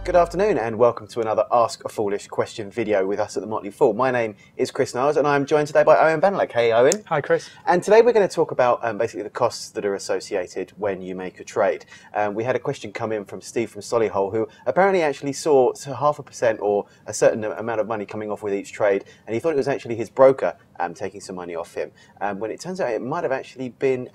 Good afternoon and welcome to another Ask a Foolish Question video with us at the Motley Fool. My name is Chris Niles and I'm joined today by Owen Banalek. Hey Owen. Hi Chris. And today we're going to talk about basically the costs that are associated when you make a trade. We had a question come in from Steve from Solihull, who apparently actually saw 0.5% or a certain amount of money coming off with each trade, and he thought it was actually his broker taking some money off him, when it turns out it might have actually been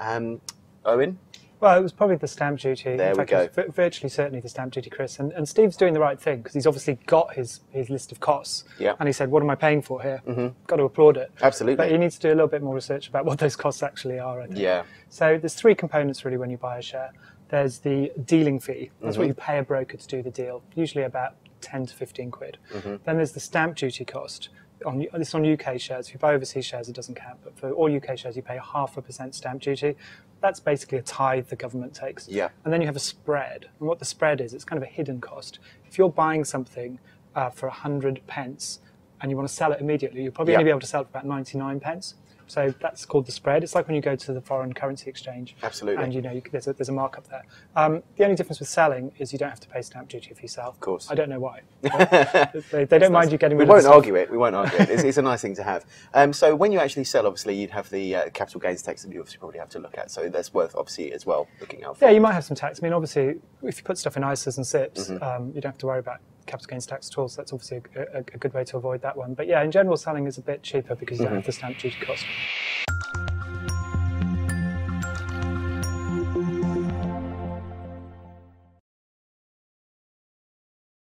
Owen? Well, it was probably the stamp duty. There we go. It was virtually certainly the stamp duty, Chris. And Steve's doing the right thing because he's obviously got his list of costs. Yeah. And he said, what am I paying for here? Got to applaud it. Absolutely. But he needs to do a little bit more research about what those costs actually are, I think. Yeah. So there's three components really when you buy a share. There's the dealing fee. That's what you pay a broker to do the deal, usually about 10 to 15 quid. Then there's the stamp duty cost. This is on UK shares. If you buy overseas shares, it doesn't count. But for all UK shares, you pay 0.5% stamp duty. That's basically a tithe the government takes. Yeah. And then you have a spread. And what the spread is, it's kind of a hidden cost. If you're buying something for 100 pence and you want to sell it immediately, you'll probably only be able to sell it for about 99 pence. So that's called the spread. It's like when you go to the foreign currency exchange. Absolutely. And there's a markup there. The only difference with selling is you don't have to pay stamp duty if you sell. Of course. I don't know why. They don't mind you getting rid of We the won't argue it. We won't argue it. It's a nice thing to have. So when you actually sell, obviously, you'd have the capital gains tax that you obviously probably have to look at. So that's worth, obviously, as well, looking out for. Yeah, you might have some tax. I mean, obviously, if you put stuff in ISAs and SIPs, you don't have to worry about capital gains tax at all. So that's obviously a good way to avoid that one. But yeah, in general, selling is a bit cheaper because you don't have the stamp duty cost.